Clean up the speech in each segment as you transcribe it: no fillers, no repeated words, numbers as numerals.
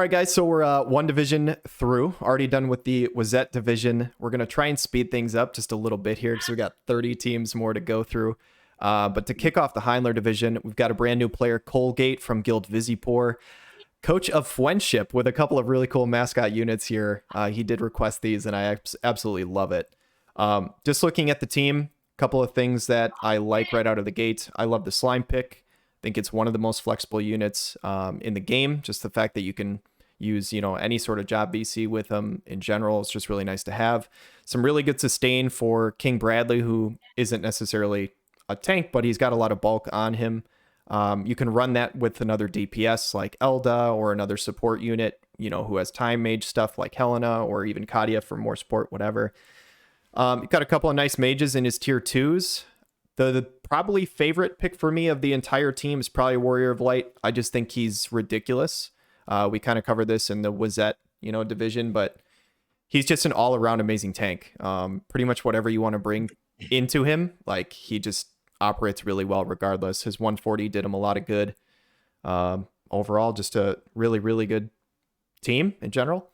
right, guys. So we're one division through, already done with the Wazette division. We're going to try and speed things up just a little bit here because we got 30 teams more to go through. But to kick off the Heindler division, we've got a brand new player, Colgate from Guild Visipor, coach of FWENDSHIP, with a couple of really cool mascot units here. He did request these, and I absolutely love it. Just looking at the team, a couple of things that I like right out of the gate. I love the slime pick. I think it's one of the most flexible units in the game. Just the fact that you can use, any sort of job BC with them in general. It's just really nice to have. Some really good sustain for King Bradley, who isn't necessarily a tank, but he's got a lot of bulk on him. You can run that with another DPS like Elda or another support unit, who has time mage stuff like Helena or even Kadia for more support, whatever. You've got a couple of nice mages in his tier 2s. The probably favorite pick for me of the entire team is probably Warrior of Light. I just think he's ridiculous. We kind of covered this in the Wazette, division, but he's just an all-around amazing tank. Pretty much whatever you want to bring into him, like he just operates really well regardless. His 140 did him a lot of good. Overall, just a really, really good team in general.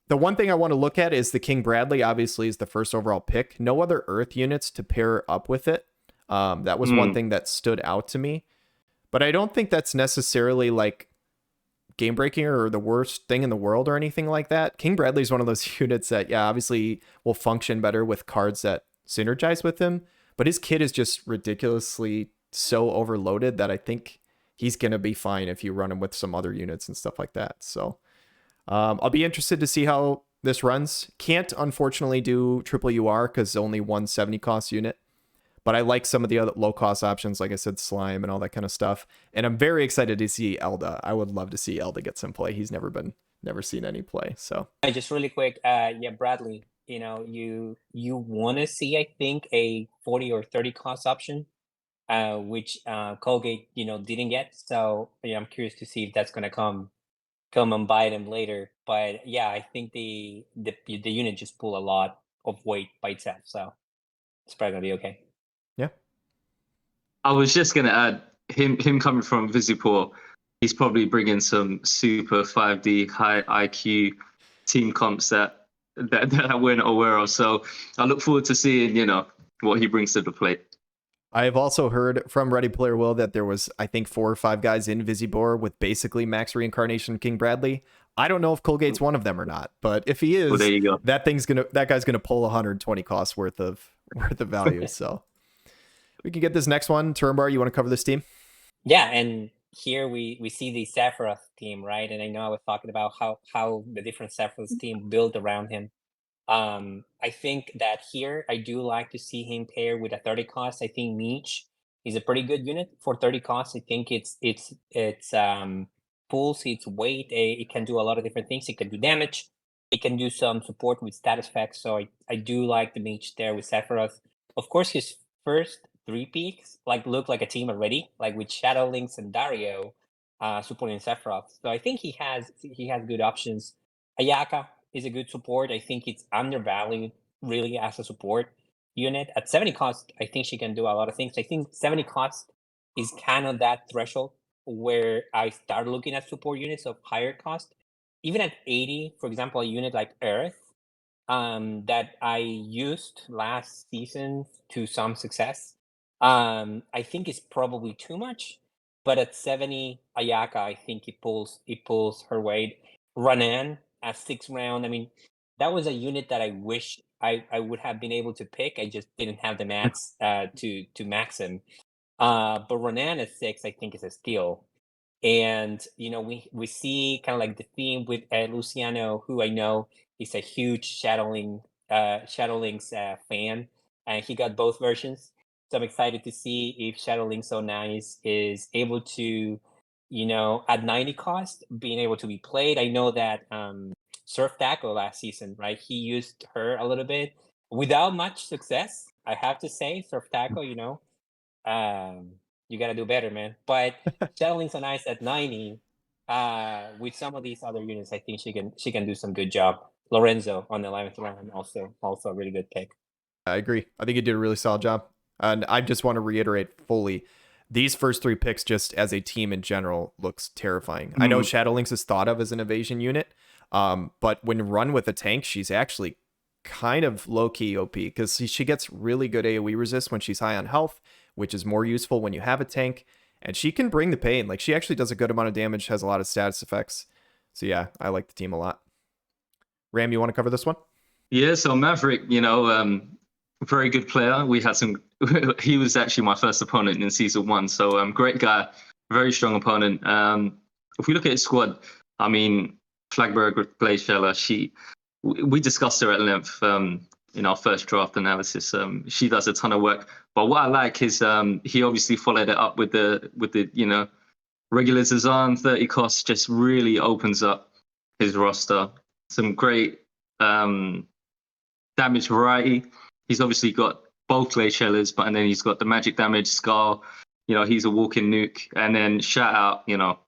The one thing I want to look at is the King Bradley, obviously, is the first overall pick. No other Earth units to pair up with it. That was one thing that stood out to me. But I don't think that's necessarily like game breaking or the worst thing in the world or anything like that. King Bradley is one of those units that, obviously will function better with cards that synergize with him. But his kit is just ridiculously so overloaded that I think he's going to be fine if you run him with some other units and stuff like that. So I'll be interested to see how this runs. Can't, unfortunately, do triple UR because only 170 cost unit. But I like some of the other low-cost options, like I said, Slime and all that kind of stuff. And I'm very excited to see Elda. I would love to see Elda get some play. He's never seen any play. So just really quick, Bradley, you want to see, I think, a 40 or 30 cost option, which Colgate, didn't get. So I'm curious to see if that's going to come and bite him later. But yeah, I think the unit just pull a lot of weight by itself. So it's probably going to be okay. Yeah. I was just going to add, him coming from Visipor, he's probably bringing some super 5D high IQ team comps that we're not aware of. So I look forward to seeing, what he brings to the plate. I have also heard from Ready Player Will that there was, I think, 4 or 5 guys in Visibor with basically max reincarnation King Bradley. I don't know if Colgate's one of them or not, but if he is, well, there you go. that guy's gonna pull 120 costs worth of value. So we can get this next one. Turnbar, you want to cover this team? Yeah, and here we see the Sephiroth team, right? And I know I was talking about how the different Sephiroth team built around him. I think that here I do like to see him pair with a 30 cost. I think Meech is a pretty good unit for 30 costs. I think it's pulls its weight. It can do a lot of different things. It can do damage. It can do some support with status effects. So I do like the Meech there with Sephiroth. Of course, his first 3 peaks look like a team already, like with Shadow Lynx and Dario supporting Sephiroth. So I think he has good options. Ayaka is a good support. I think it's undervalued really as a support unit. At 70 cost, I think she can do a lot of things. I think 70 cost is kind of that threshold where I start looking at support units of higher cost. Even at 80, for example, a unit like Earth that I used last season to some success, I think is probably too much. But at 70, Ayaka, I think it pulls her weight. Ranan at 6th round. I mean, that was a unit that I wish I would have been able to pick. I just didn't have the mats to max him. But Ranan at 6, I think, is a steal. And we see kind of like the theme with Luciano, who I know is a huge Shadowlings fan, and he got both versions. So I'm excited to see if Shadowlings So Nice is able to, at 90 cost, being able to be played. I know that Surf Taco last season, right? He used her a little bit without much success. I have to say, Surf Taco, you got to do better, man. But Shadowlings So Nice at 90, with some of these other units, I think she can do some good job. Lorenzo on the 11th round, also a really good pick. I agree. I think he did a really solid job. And I just want to reiterate fully, these first 3 picks, just as a team in general, looks terrifying. I know Shadowlynx is thought of as an evasion unit, but when run with a tank, she's actually kind of low-key OP because she gets really good AoE resist when she's high on health, which is more useful when you have a tank, and she can bring the pain. Like, she actually does a good amount of damage, has a lot of status effects. So yeah, I like the team a lot. Ram, you want to cover this one? Yeah, so Maverick, you know, very good player. We had some. He was actually my first opponent in season 1, so great guy, very strong opponent. If we look at his squad, I mean, Flagberg with Glaciella, we discussed her at length in our first draft analysis. She does a ton of work, but what I like is he obviously followed it up with the you know, regular Zazan 30 costs, just really opens up his roster. Some great damage variety. He's obviously got both Glaciellas, and then he's got the magic damage, Scar. You know, he's a walking nuke. And then shout out, you know,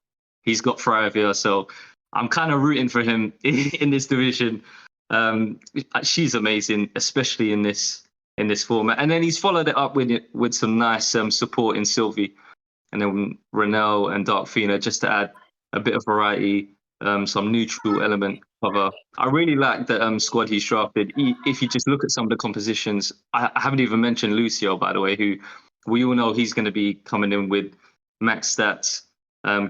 he's got Thrivia. So I'm kind of rooting for him in this division. She's amazing, especially in this format. And then he's followed it up with some nice support in Sylvie, and then Renelle and Dark Fina, just to add a bit of variety, some neutral element cover. I really like the squad he's drafted. If you just look at some of the compositions, I haven't even mentioned Lucio, by the way, who we all know he's going to be coming in with max stats,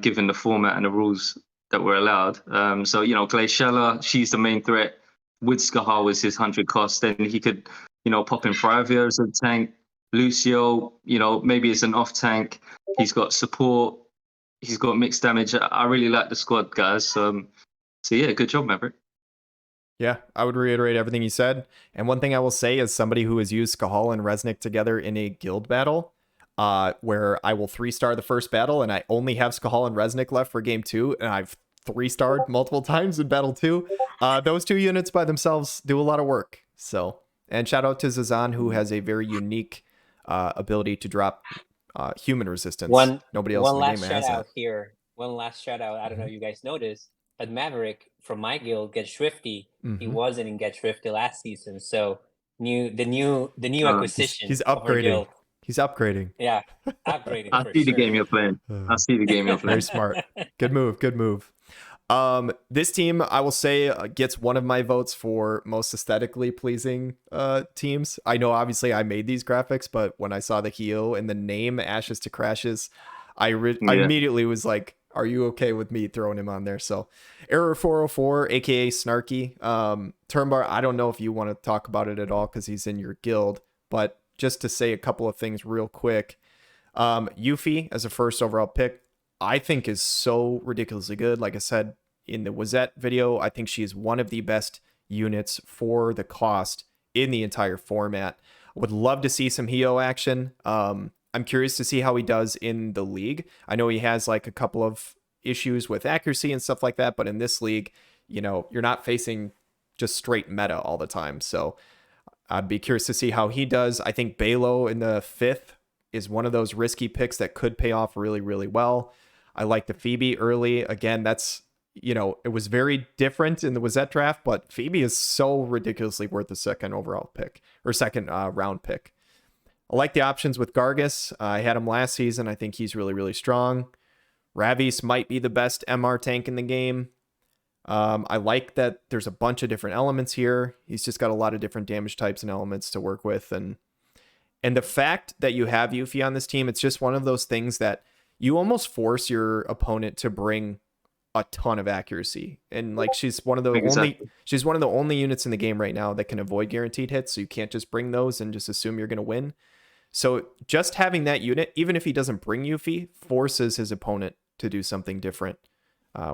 given the format and the rules that were allowed. So, you know, Glaciella, she's the main threat. With Skahar was his 100 cost, then he could, you know, pop in Thrivia as a tank. Lucio, you know, maybe as an off tank. He's got support. He's got mixed damage. I really like the squad, guys. So yeah, good job, Maverick. Yeah, I would reiterate everything you said. And one thing I will say is somebody who has used Skahal and Resnick together in a guild battle, where I will 3-star the first battle, and I only have Skahal and Resnick left for game 2, and I've 3-starred multiple times in battle 2. Those 2 units by themselves do a lot of work. So, and shout out to Zazan, who has a very unique ability to drop human resistance. Nobody else in the game has that. One last shout out. I don't know if you guys noticed, but Maverick from my guild, Get Shrifty, he wasn't in Get Shrifty last season. So the new acquisition. He's upgrading. He's upgrading. Yeah, upgrading. I see the game you're playing. Very smart. Good move. Good move. This team, I will say, gets one of my votes for most aesthetically pleasing teams. I know, obviously, I made these graphics, but when I saw the heel and the name Ashes to Crashes, I immediately was like, are you okay with me throwing him on there? So, Error 404, aka Snarky. Turnbar, I don't know if you want to talk about it at all because he's in your guild, but just to say a couple of things real quick. Yuffie as a first overall pick, I think is so ridiculously good. Like I said in the Wazette video, I think she is one of the best units for the cost in the entire format. I would love to see some Heo action. I'm curious to see how he does in the league. I know he has like a couple of issues with accuracy and stuff like that, but in this league, you know, you're not facing just straight meta all the time. So I'd be curious to see how he does. I think Balo in the 5th is one of those risky picks that could pay off really, really well. I like the Phoebe early. Again, that's, you know, it was very different in the Wazette draft, but Phoebe is so ridiculously worth a second overall pick or second round pick. I like the options with Gargus. I had him last season. I think he's really, really strong. Ravis might be the best MR tank in the game. I like that there's a bunch of different elements here. He's just got a lot of different damage types and elements to work with. And the fact that you have Yuffie on this team, it's just one of those things that you almost force your opponent to bring a ton of accuracy. And like she's one of the only units in the game right now that can avoid guaranteed hits. So you can't just bring those and just assume you're going to win. So just having that unit, even if he doesn't bring Yuffie, forces his opponent to do something different,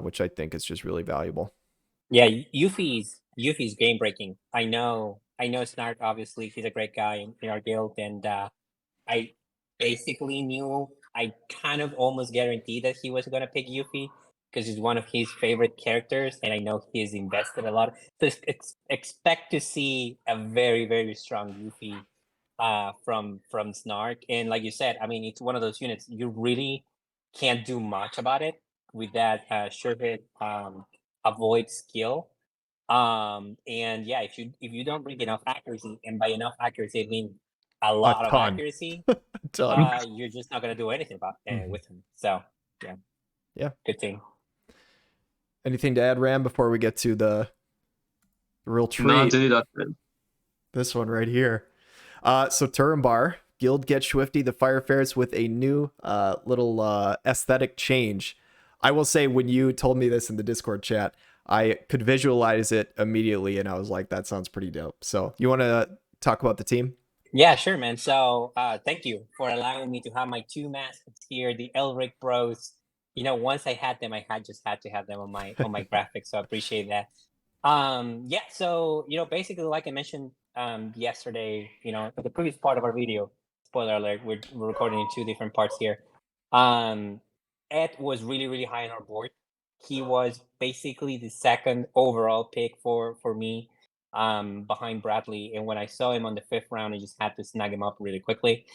which I think is just really valuable. Yeah, Yuffie's game breaking. I know Snark, obviously he's a great guy in our guild, and I basically knew, I kind of almost guaranteed that he was going to pick Yuffie because he's one of his favorite characters, and I know he's invested a lot. So expect to see a very, very strong Yuffie from Snark. And like you said, I mean, it's one of those units you really can't do much about it with that sure hit avoid skill. And yeah, if you don't bring enough accuracy, and by enough accuracy I mean a lot of accuracy, Done. you're just not gonna do anything about Mhm. with him. So Yeah. good thing. Anything to add, Ram, before we get to the real No, treat? dude, This one right here. So Turambar, Guild Get Swifty, the Fire Ferrets with a new little aesthetic change. I will say, when you told me this in the Discord chat, I could visualize it immediately, and I was like, that sounds pretty dope. So you want to talk about the team? Yeah, sure, man. So thank you for allowing me to have my two mascots here, the Elric Bros. Once I had them, I just had to have them on my graphics. So I appreciate that. Yeah, so basically, like I mentioned yesterday, the previous part of our video, spoiler alert, we're recording in two different parts here. Ed was really, really high on our board. He was basically the second overall pick for me, behind Bradley. And when I saw him on the 5th round, I just had to snag him up really quickly.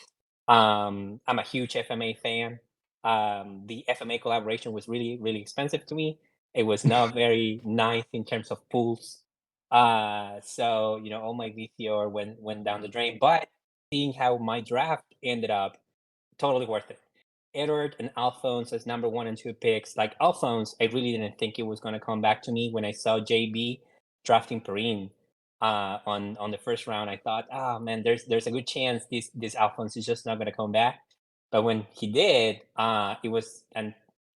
I'm a huge FMA fan. The FMA collaboration was really, really expensive to me. It was not very nice in terms of pools. So all my VCR went down the drain. But seeing how my draft ended up, totally worth it. Edward and Alphonse as number 1 and 2 picks. Like Alphonse, I really didn't think it was going to come back to me when I saw JB drafting Perrine on the 1st round. I thought, oh man, there's a good chance this Alphonse is just not going to come back. But when he did, it was, and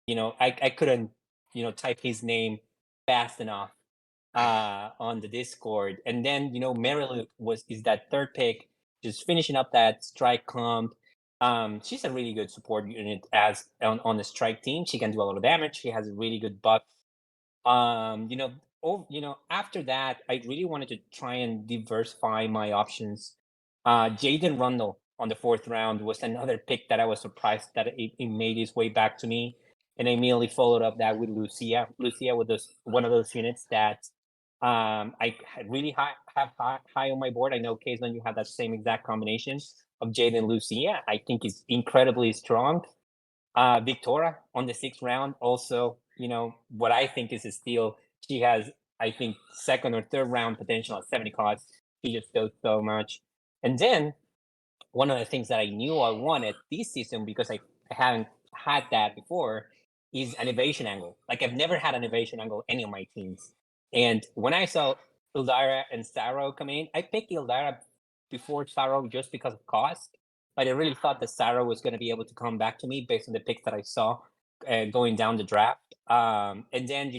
I couldn't type his name fast enough on the Discord. And then Marilu is that 3rd pick, just finishing up that strike comp. She's a really good support unit as on the strike team. She can do a lot of damage. She has a really good buff. After that, I really wanted to try and diversify my options. Jaden Rundle on the 4th round was another pick that I was surprised that it made its way back to me. And I immediately followed up that with Lucia. Lucia was one of those units that I had really high on my board. I know, Kazan, you have that same exact combination of Jade and Lucia. I think is incredibly strong. Victoria on the 6th round, also, what I think is a steal. She has, I think, 2nd or 3rd round potential at 70 costs. She just does so much. And then one of the things that I knew I wanted this season, because I haven't had that before, is an evasion angle. Like, I've never had an evasion angle any of my teams. And when I saw Ildara and Saro come in, I picked Ildara before Saro just because of cost. But I really thought that Saro was going to be able to come back to me based on the picks that I saw going down the draft. And then,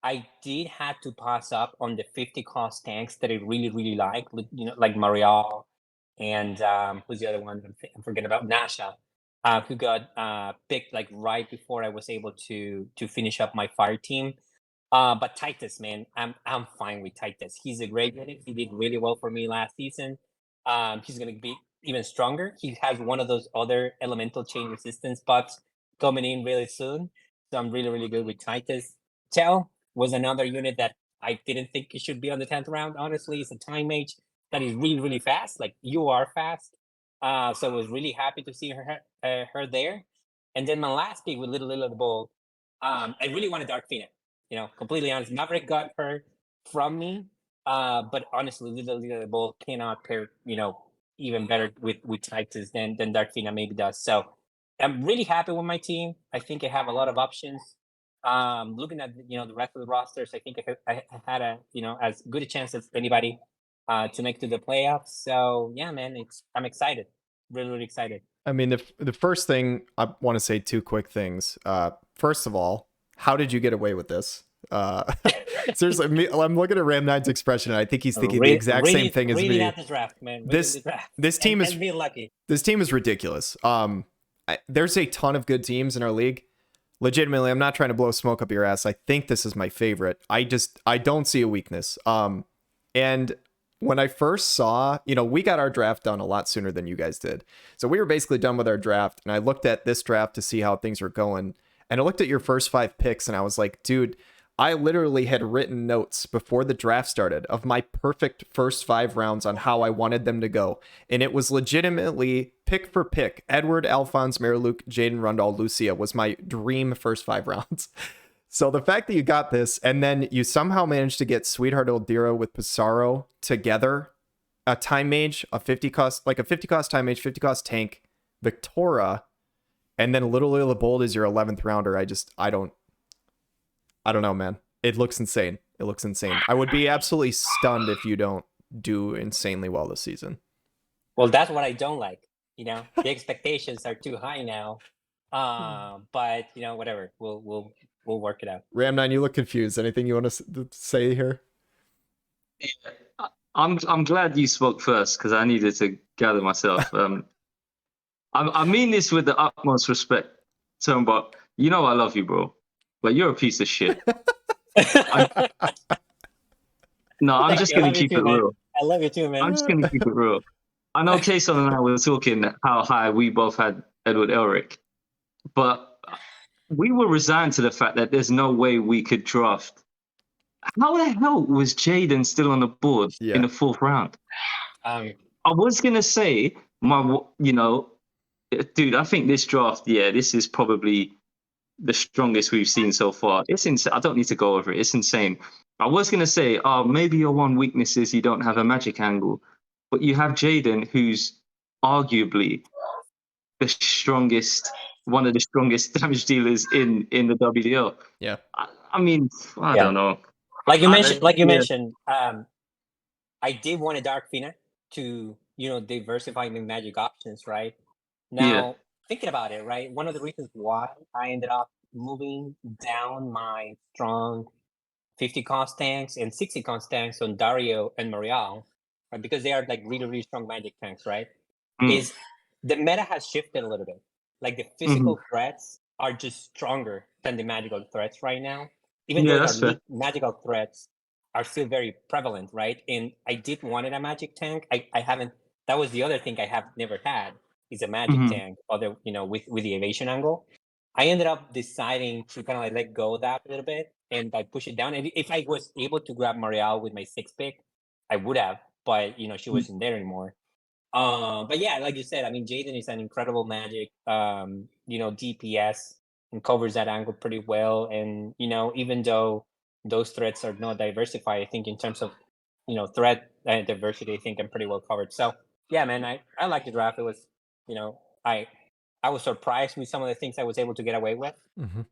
I did have to pass up on the 50 cost tanks that I really, really like, like Marial and who's the other one? I'm forgetting about Nasha, who got picked like right before I was able to finish up my fire team. But Titus, man, I'm fine with Titus. He's a great unit. He did really well for me last season. He's gonna be even stronger. He has one of those other elemental chain resistance buffs coming in really soon. So I'm really, really good with Titus. Tell was another unit that I didn't think it should be on the 10th round. Honestly, it's a time mage that is really, really fast. Like, you are fast. So I was really happy to see her there. And then my last pick with Little of the Bold, I really wanted Dark Phoenix. Completely honest. Maverick got her from me. But honestly, Little of the Bold cannot pair, even better with Titus than Dark Phoenix maybe does. So I'm really happy with my team. I think I have a lot of options. Looking at the rest of the rosters, I think I had as good a chance as anybody to make to the playoffs. So yeah, man, I'm excited, really, really excited. I mean, the first thing I want to say, 2 quick things. First of all, how did you get away with this? Seriously, I'm looking at Ram 9's expression, and I think he's thinking the exact same thing as me. Really at the draft, man. This team is being lucky. This team is ridiculous. There's a ton of good teams in our league. Legitimately, I'm not trying to blow smoke up your ass. I think this is my favorite. I don't see a weakness. And when I first saw, we got our draft done a lot sooner than you guys did. So we were basically done with our draft, and I looked at this draft to see how things were going. And I looked at your first 5 picks, and I was like, dude, I literally had written notes before the draft started of my perfect first 5 rounds on how I wanted them to go. And it was legitimately pick for pick. Edward, Alphonse, Mariluke, Jaden, Rundle, Lucia was my dream first 5 rounds. So the fact that you got this, and then you somehow managed to get Sweetheart Eldira with Pissarro together, a time mage, a 50 cost time mage, 50 cost tank, Victora, and then Little Lila Bold is your 11th rounder. I don't know, man. It looks insane. It looks insane. I would be absolutely stunned if you don't do insanely well this season. Well, that's what I don't like. The expectations are too high now. But whatever. We'll work it out. Ram9, you look confused. Anything you want to say here? Yeah, I'm glad you spoke first because I needed to gather myself. I mean this with the utmost respect, Turnbot. You know I love you, bro, but you're a piece of shit. No, I'm just gonna keep it real. I love you too, man. I'm just gonna keep it real. I know Kason and I were talking how high we both had Edward Elric, but we were resigned to the fact that there's no way we could draft. How the hell was Jaden still on the board in the 4th round? I was gonna say dude, I think this draft, this is probably the strongest we've seen so far. It's insane. I don't need to go over it. It's insane. I was gonna say, maybe your one weakness is you don't have a magic angle, but you have Jaden, who's arguably one of the strongest damage dealers in the WDL. Yeah. I mean, I don't know. Like you mentioned, I did want a Dark Phoenix to diversify my magic options, right? Now, thinking about it, right? One of the reasons why I ended up moving down my strong 50 cost tanks and 60 cost tanks on Dario and Marial, right? Because they are like really, really strong magic tanks, right? Is the meta has shifted a little bit. Like the physical threats are just stronger than the magical threats right now. Even though our magical threats are still very prevalent, right? And I did wanted a magic tank. I haven't. That was the other thing I have never had is a magic tank. Other with the evasion angle, I ended up deciding to kind of like let go of that a little bit and I push it down. And if I was able to grab Marial with my 6th pick, I would have. But she wasn't there anymore. But yeah, like you said, I mean, Jaden is an incredible magic, DPS and covers that angle pretty well. And, even though those threats are not diversified, I think in terms of, threat diversity, I think I'm pretty well covered. So yeah, man, I like the draft. It was, I was surprised with some of the things I was able to get away with.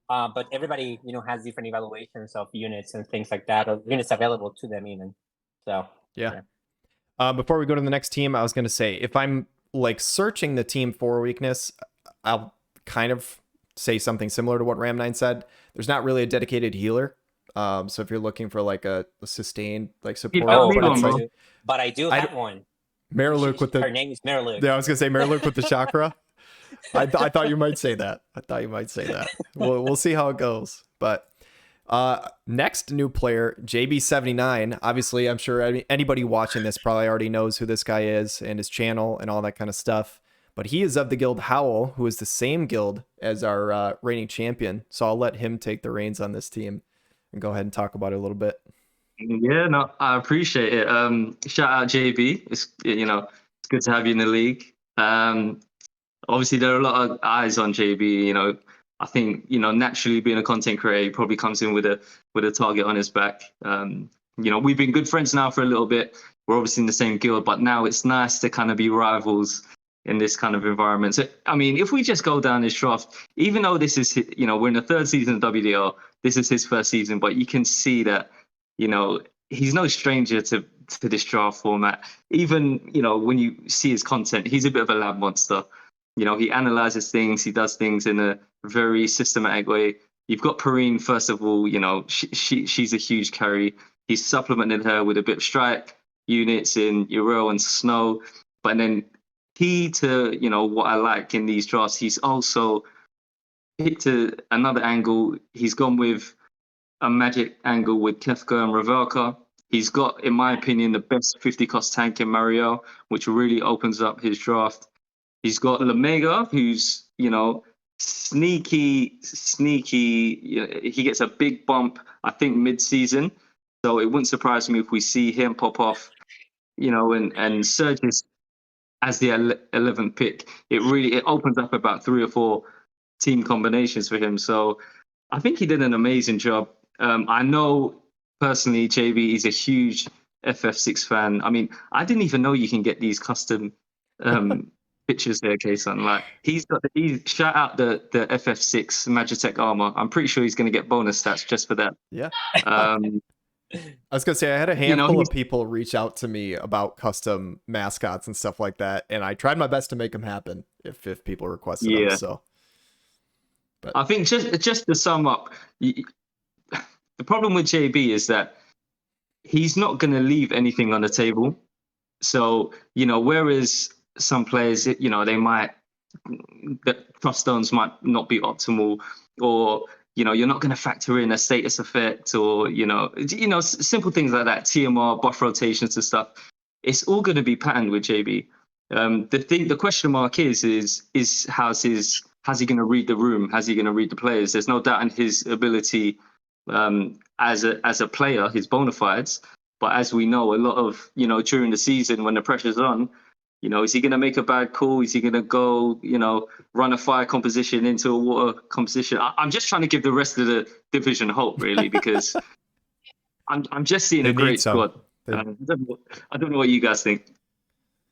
But everybody, has different evaluations of units and things like that, or units available to them even. So yeah. Before we go to the next team, I was going to say, if I'm like searching the team for weakness, I'll kind of say something similar to what Ram9 said. There's not really a dedicated healer. So if you're looking for like a sustained like support, but I do have one. Mariluke with her name is Mariluke. Yeah, I was going to say Mariluke with the chakra. I thought you might say that. We'll see how it goes. But next new player, JB79. Obviously, I'm sure anybody watching this probably already knows who this guy is and his channel and all that kind of stuff. But he is of the guild Howl, who is the same guild as our reigning champion. So I'll let him take the reins on this team and go ahead and talk about it a little bit. Yeah, no, I appreciate it. Shout out JB. It's good to have you in the league. Obviously, there are a lot of eyes on JB. I think naturally being a content creator, he probably comes in with a target on his back. We've been good friends now for a little bit. We're obviously in the same guild, but now it's nice to kind of be rivals in this kind of environment. So, I mean, if we just go down this draft, even though this is, we're in the 3rd season of WDL, this is his 1st season, but you can see that, he's no stranger to this draft format. Even, when you see his content, he's a bit of a lab monster. He analyzes things, he does things in a very systematic way. You've got Perrine, first of all, she's a huge carry. He's supplemented her with a bit of strike units in Uriel and Snow. But then key to, what I like in these drafts, he's also hit to another angle. He's gone with a magic angle with Kefka and Ravelka. He's got, in my opinion, the best 50 cost tank in Mariel, which really opens up his draft. He's got Lamega, who's, sneaky. He gets a big bump, I think, mid-season. So it wouldn't surprise me if we see him pop off, and Surges as the 11th pick. It opens up about 3 or 4 team combinations for him. So I think he did an amazing job. I know personally, JB is a huge FF6 fan. I mean, I didn't even know you can get these custom pictures there, Kason. Like he's got shout out the FF6 Magitech armor. I'm pretty sure he's going to get bonus stats just for that. Yeah. Um, I was gonna say I had a You know, handful of he's- people reach out to me about custom mascots and stuff like that, and I tried my best to make them happen if people requested them. Yeah. So I think just to sum up, the problem with JB is that he's not going to leave anything on the table. So, you know, whereas some players, you know, the trust stones might not be optimal, or, you know, you're not going to factor in a status effect, or, simple things like that, TMR, buff rotations and stuff. It's all going to be patterned with JB. The question mark is how's he going to read the room? How's he going to read the players? There's no doubt in his ability as a player, his bona fides. But as we know, a lot of, during the season when the pressure's on, is he going to make a bad call? Is he going to go, run a fire composition into a water composition? I'm just trying to give the rest of the division hope, really, because I'm just seeing They a need great some. squad. I don't know what you guys think.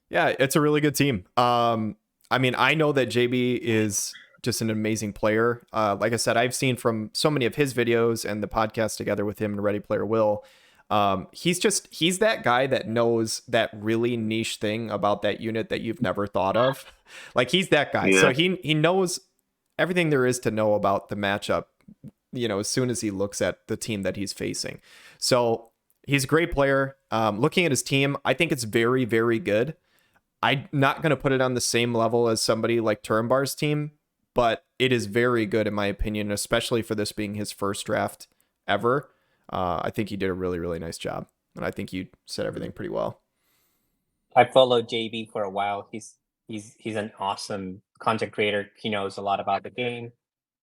yeah, it's a really good team. I mean, I know that JB is just an amazing player. Like I said, I've seen from so many of his videos and the podcast together with him and Ready Player Will. He's that guy that knows that really niche thing about that unit that you've never thought of. Like he's that guy. Yeah. So he knows everything there is to know about the matchup, as soon as he looks at the team that he's facing. So he's a great player. Looking at his team, I think it's very, very good. I'm not going to put it on the same level as somebody like Turambar's team, but it is very good in my opinion, especially for this being his first draft ever. I think he did a really, really nice job, and I think you said everything pretty well. I followed JB for a while. He's an awesome content creator. He knows a lot about the game.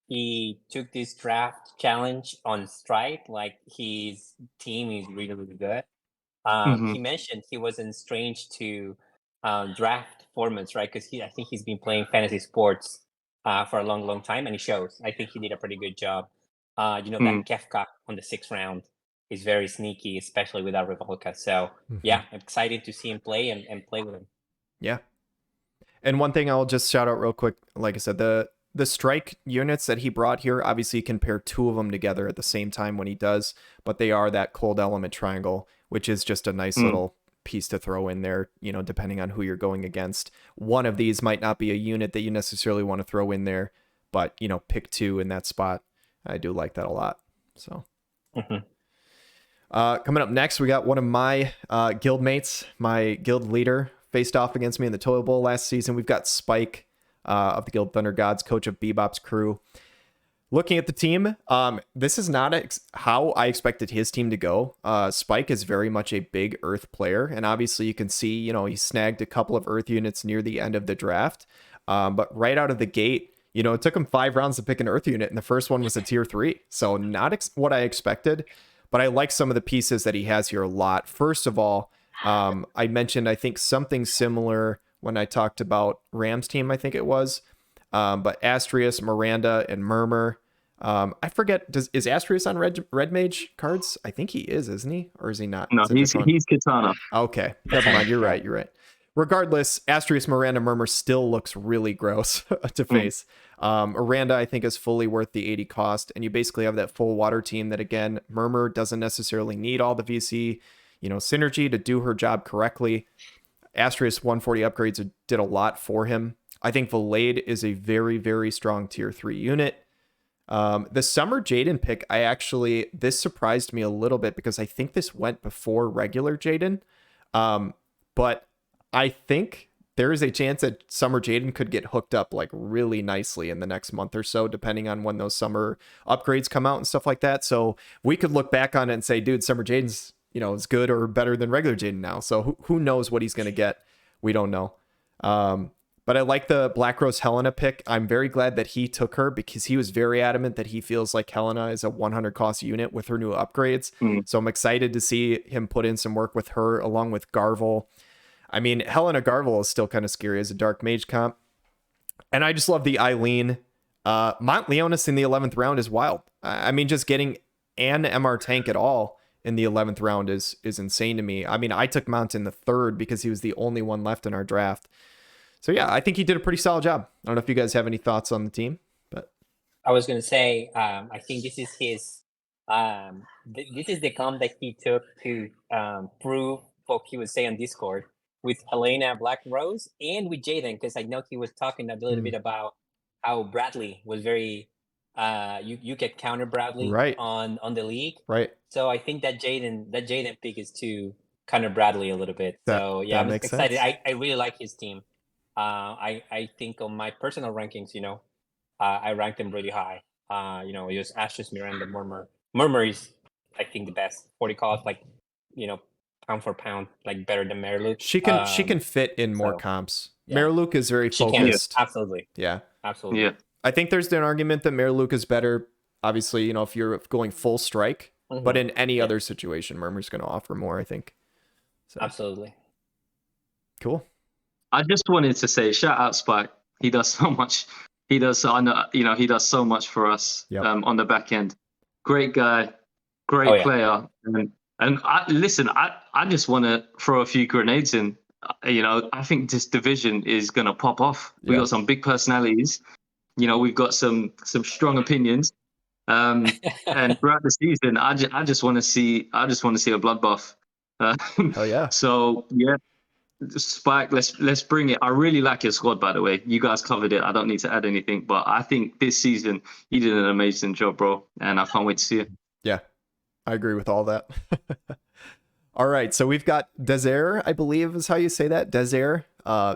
He took this draft challenge on stride. Like his team is really, really good. He mentioned he wasn't strange to draft formats, right? Because I think he's been playing fantasy sports for a long, long time, and he shows. I think he did a pretty good job. That Kefka on the 6th round is very sneaky, especially without Revolka. So yeah, I'm excited to see him play and play with him. Yeah. And one thing I'll just shout out real quick, like I said, the strike units that he brought here, obviously you can pair 2 of them together at the same time when he does, but they are that cold element triangle, which is just a nice little piece to throw in there, depending on who you're going against. One of these might not be a unit that you necessarily want to throw in there, but, pick 2 in that spot. I do like that a lot. So coming up next, we got one of my guild mates, my guild leader, faced off against me in the Toil Bowl last season. We've got Spike of the Guild Thunder Gods, coach of BEBOP'S crew. Looking at the team, this is not how I expected his team to go. Spike is very much a big Earth player, and obviously you can see, he snagged a couple of Earth units near the end of the draft. But right out of the gate, it took him 5 rounds to pick an Earth unit, and the first one was a tier 3. So not what I expected, but I like some of the pieces that he has here a lot. First of all, I mentioned, I think, something similar when I talked about Ram's team, I think it was. But Astrius, Miranda, and Murmur. I forget, is Astrius on red mage cards? I think he is, isn't he? Or is he not? No, he's Katana. Okay, never mind. You're right. Regardless, Astrius, Miranda, Murmur still looks really gross to face. Miranda, I think, is fully worth the 80 cost, and you basically have that full water team that, again, Murmur doesn't necessarily need all the VC, synergy to do her job correctly. Astrius 140 upgrades did a lot for him. I think Valade is a very, very strong tier 3 unit. The Summer Jaden pick, this surprised me a little bit because I think this went before regular Jaden. But I think there is a chance that Summer Jaden could get hooked up like really nicely in the next month or so, depending on when those summer upgrades come out and stuff like that. So we could look back on it and say, dude, Summer Jaden's, is good or better than regular Jaden now. So who knows what he's going to get? We don't know. But I like the Black Rose Helena pick. I'm very glad that he took her because he was very adamant that he feels like Helena is a 100 cost unit with her new upgrades. So I'm excited to see him put in some work with her along with Garvel. I mean, Helena Garvel is still kind of scary as a dark mage comp. And I just love the Eileen. Mont Leonis in the 11th round is wild. I mean, just getting an MR tank at all in the 11th round is insane to me. I mean, I took Mount in the 3rd because he was the only one left in our draft. So yeah, I think he did a pretty solid job. I don't know if you guys have any thoughts on the team, but I was gonna say, I think this is his, this is the comp that he took to prove what he would say on Discord with Helena Black Rose and with Jaden, because I know he was talking a little bit about how Bradley was very, you could counter Bradley Right. on the league, right. so I think that Jaden pick is to counter Bradley a little bit. So yeah, that I'm makes excited. sense. I really like his team. I think on my personal rankings, I ranked him really high. It was Ashes, Miranda, Murmur. Murmur is, I think, the best 40 calls, like, pound for pound, like better than Merluc. She can fit in more so, comps. yeah. Mariluke is very She can, focused. absolutely. Yeah. Absolutely. Yeah. I think there's an argument that Mariluke is better, obviously, if you're going full strike, but in any other situation, Murmur's going to offer more, I think. So, Absolutely. cool. I just wanted to say, shout out Spike. He does so much. He does. I know. He does so much for us on the back end. Great guy, great player. And listen, I just want to throw a few grenades in. I think this division is gonna pop off. We got some big personalities. We've got some strong opinions. And throughout the season, I just want to see a bloodbath. Hell yeah. So yeah. Spike, let's bring it. I really like your squad, by the way. You guys covered it. I don't need to add anything, but I think this season you did an amazing job, bro, and I can't wait to see it. Yeah, I agree with all that. All right, so we've got Desert, I believe is how you say that, Desert,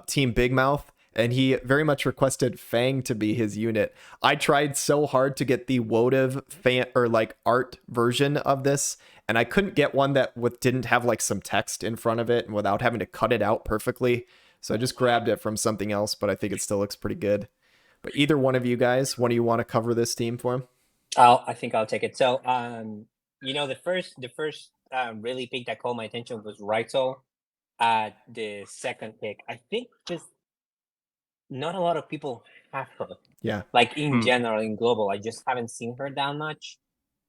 Team Big Mouth, and he very much requested Fang to be his unit. I tried so hard to get the Wotiv fan or like art version of this, and I couldn't get one that didn't have like some text in front of it and without having to cut it out perfectly. So I just grabbed it from something else, but I think it still looks pretty good. But either one of you guys, one of you want to cover this team for him? I think I'll take it. So, the first really pick that caught my attention was Raito at the second pick. I think just not a lot of people have her. Yeah. Like in general, in global, I just haven't seen her that much.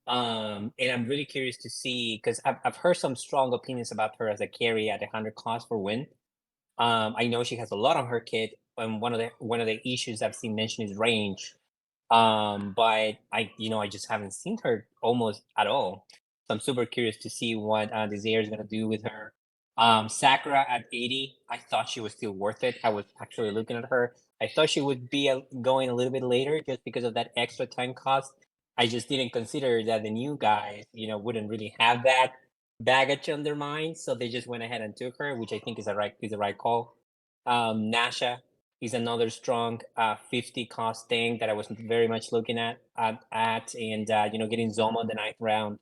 And I'm really curious to see, because I've heard some strong opinions about her as a carry at 100 cost for win. I know she has a lot on her kit, and one of the issues I've seen mentioned is range. But I just haven't seen her almost at all. So I'm super curious to see what Desire is gonna do with her. Sakura at 80, I thought she was still worth it. I was actually looking at her. I thought she would be going a little bit later just because of that extra time cost. I just didn't consider that the new guys, wouldn't really have that baggage on their mind, so they just went ahead and took her, which I think is the right call. Nasha is another strong 50 cost thing that I was very much looking at, and getting Zoma the 9th round,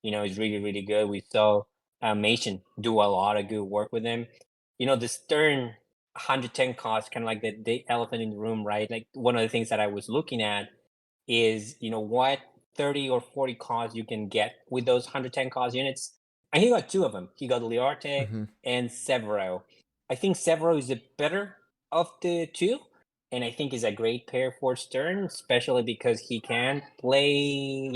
is really, really good. We saw Mason do a lot of good work with him. The Stern 110 cost, kind of like the elephant in the room, right? Like one of the things that I was looking at is, what 30 or 40 costs you can get with those 110 cost units. And he got two of them. He got Liarte and Severo. I think Severo is the better of the two, and I think is a great pair for Stern, especially because he can play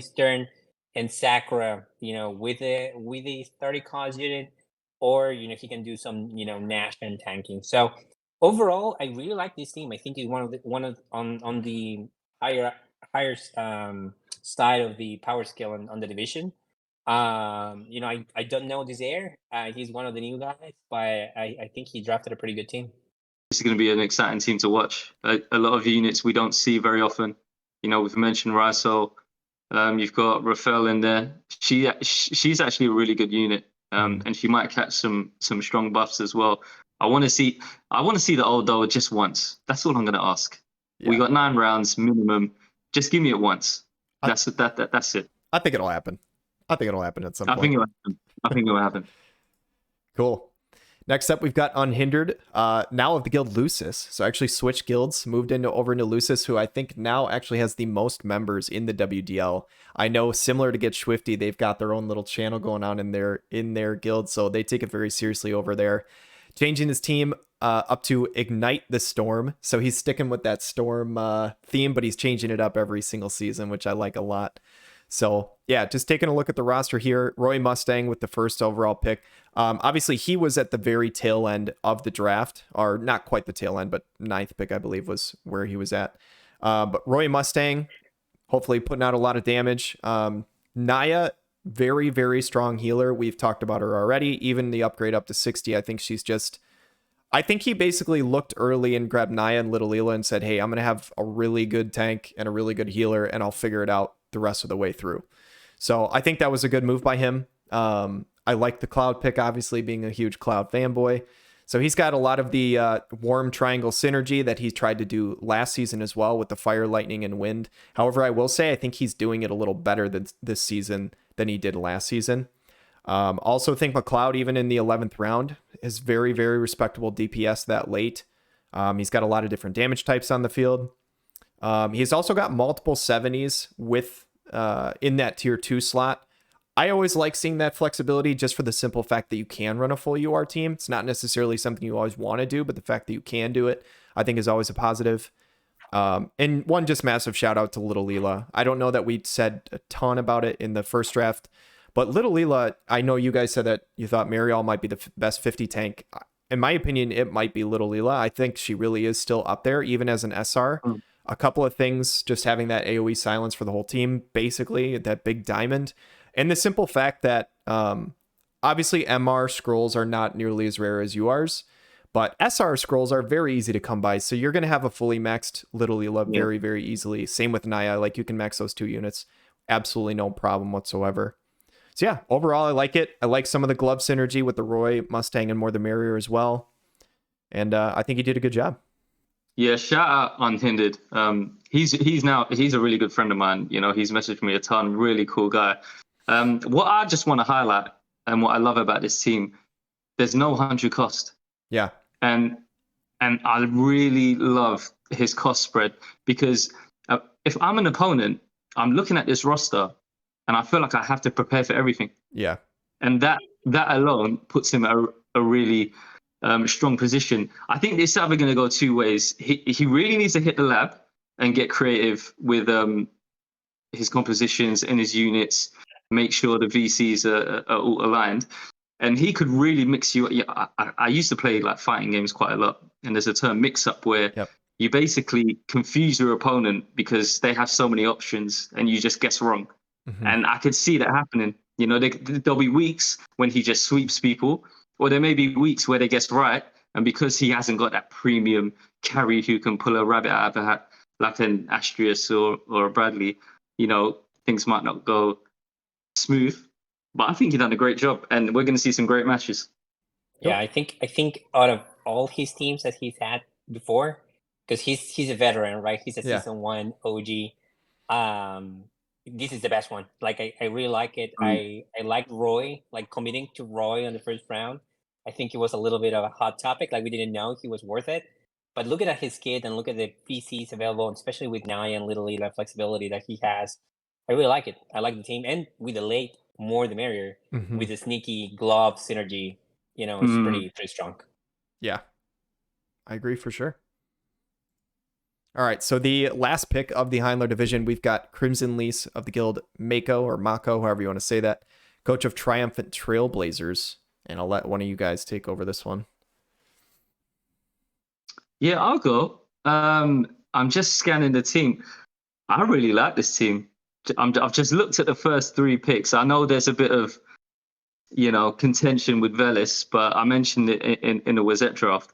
Stern and Sakura, with a 30 cost unit, or he can do some Nash and tanking. So overall, I really like this team. I think he's on the higher side of the power scale on the division. I don't know Desire. He's one of the new guys, but I think he drafted a pretty good team. This is going to be an exciting team to watch. A lot of units we don't see very often. We've mentioned Riso. You've got Rafael in there. She's actually a really good unit, and she might catch some strong buffs as well. I want to see the old doll just once. That's all I'm going to ask. Yeah. We got 9 rounds minimum. Just give me it once. That's it. I think it'll happen. I think it'll happen at some point. I think it'll happen. Cool. Next up, we've got Unhindered, now of the guild Lucis. So actually switched guilds, moved over into Lucis, who I think now actually has the most members in the WDL. I know, similar to Get Swifty, they've got their own little channel going on in their guild, so they take it very seriously over there. Changing his team up to Ignite the Storm. So he's sticking with that Storm theme, but he's changing it up every single season, which I like a lot. So yeah, just taking a look at the roster here, Roy Mustang with the first overall pick. Obviously, he was at the very tail end of the draft, or not quite the tail end, but 9th pick, I believe, was where he was at. But Roy Mustang, hopefully putting out a lot of damage. Naya, very, very strong healer. We've talked about her already. Even the upgrade up to 60, I think she's just... I think he basically looked early and grabbed Naya and Little Leela and said, hey, I'm going to have a really good tank and a really good healer, and I'll figure it out the rest of the way through. So I think that was a good move by him. I like the Cloud pick, obviously, being a huge Cloud fanboy. So he's got a lot of the warm triangle synergy that he tried to do last season as well with the fire, lightning, and wind. However, I will say I think he's doing it a little better this season than he did last season. Also think McLeod, even in the 11th round, is very, very respectable DPS that late. He's got a lot of different damage types on the field. He's also got multiple 70s with in that tier 2 slot. I always like seeing that flexibility just for the simple fact that you can run a full UR team. It's not necessarily something you always want to do, but the fact that you can do it, I think, is always a positive. And one just massive shout out to Little Leela. I don't know that we said a ton about it in the first draft, but Little Leela, I know you guys said that you thought Mariel might be the best 50 tank. In my opinion, it might be Little Leela. I think she really is still up there, even as an SR. A couple of things, just having that AoE silence for the whole team, basically, that big diamond. And the simple fact that obviously MR scrolls are not nearly as rare as URs, but SR scrolls are very easy to come by. So you're going to have a fully maxed Little Leela very, very easily. Same with Naya. Like, you can max those 2 units. Absolutely no problem whatsoever. So yeah, overall, I like it. I like some of the glove synergy with the Roy Mustang and More the Merrier as well. And I think he did a good job. Yeah, shout out Unhindered. He's a really good friend of mine. You know, he's messaged me a ton. Really cool guy. What I just want to highlight and what I love about this team, there's no 100 cost. Yeah. And I really love his cost spread, because if I'm an opponent, I'm looking at this roster and I feel like I have to prepare for everything. Yeah. And that alone puts him at a really strong position. I think it's either going to go 2 ways. He really needs to hit the lab and get creative with his compositions and his units, make sure the VCs are all aligned. And he could really mix you. Yeah, I used to play like fighting games quite a lot, and there's a term mix up where you basically confuse your opponent because they have so many options and you just guess wrong. Mm-hmm. And I could see that happening. You know, there'll be weeks when he just sweeps people, or there may be weeks where they guess right, and because he hasn't got that premium carry who can pull a rabbit out of a hat like an Astrius or a Bradley, you know, things might not go smooth. But I think he's done a great job, and we're going to see some great matches. Yeah, I think out of all his teams that he's had before, because he's a veteran, right? He's a season 1 OG. This is the best one. Like, I really like it. I like Roy, like committing to Roy on the first round. I think it was a little bit of a hot topic. Like, we didn't know he was worth it. But look at his kit and look at the PCs available, especially with Naya and Little Leela flexibility that he has. I really like it. I like the team. And with the late, more the merrier, with the sneaky glove synergy, you know, it's pretty strong. Yeah, I agree for sure. All right, so the last pick of the Heindler division, we've got Crimson Lease of the guild Mako, or Mako, however you want to say that, coach of Triumphant Trailblazers. And I'll let one of you guys take over this one. Yeah, I'll go. I'm just scanning the team. I really like this team. I've just looked at the first 3 picks. I know there's a bit of, you know, contention with Velis, but I mentioned it in the Wizette draft.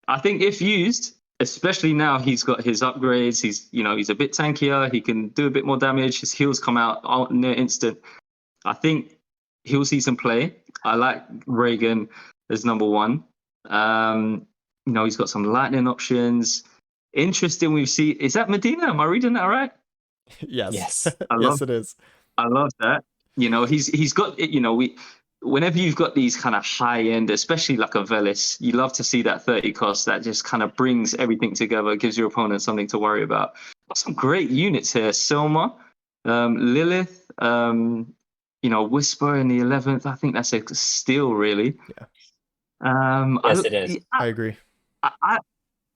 I think if used, especially now he's got his upgrades, he's a bit tankier, he can do a bit more damage, his heals come out near instant. I think he'll see some play. I like Reagan as number 1. You know, he's got some lightning options. Interesting, we've seen, is that Medina? Am I reading that right? Yes. Yes, It is. I love that. You know, he's got, you know, whenever you've got these kind of high end, especially like a Velis, you love to see that 30 cost that just kind of brings everything together, gives your opponent something to worry about. Got some great units here. Selma, Lilith, you know, Whisper in the 11th. I think that's a steal, really. Yeah. Yes, it is. I agree.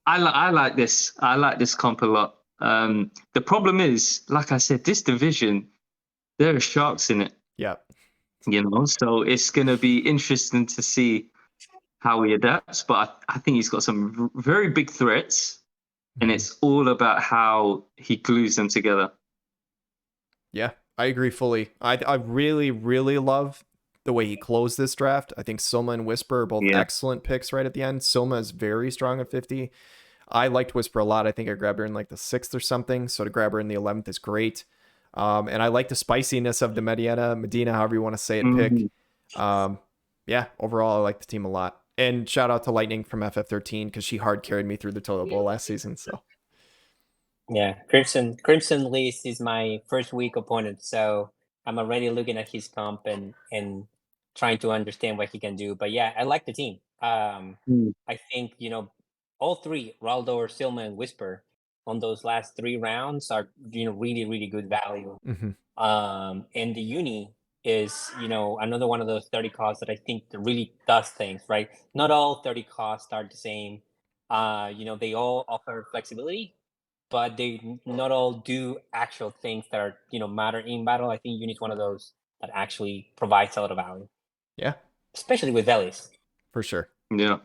I like this. I like this comp a lot. The problem is, like I said, this division, there are sharks in it, Yeah. you know. So it's gonna be interesting to see how he adapts. But I think he's got some very big threats, and it's all about how he glues them together. Yeah, I agree fully. I really, really love the way he closed this draft. I think Soma and Whisper are both Yeah. excellent picks right at the end. Soma is very strong at 50. I liked Whisper a lot. I think I grabbed her in like the 6th or something. So to grab her in the 11th is great. And I like the spiciness of the Medina, however you want to say it, pick. Yeah, overall, I like the team a lot. And shout out to Lightning from FF13 because she hard carried me through the Toilet Bowl last season. So Yeah, Crimson Least is my first week opponent, so I'm already looking at his comp and trying to understand what he can do. But yeah, I like the team. I think all three, Raldor, Silma, and Whisper, on those last 3 rounds are really really good value. And the Uni is another one of those 30 costs that I think that really does things right. Not all 30 costs are the same. They all offer flexibility, but they not all do actual things that are matter in battle. I think Uni's one of those that actually provides a lot of value, yeah, especially with Velis. for sure. Yeah.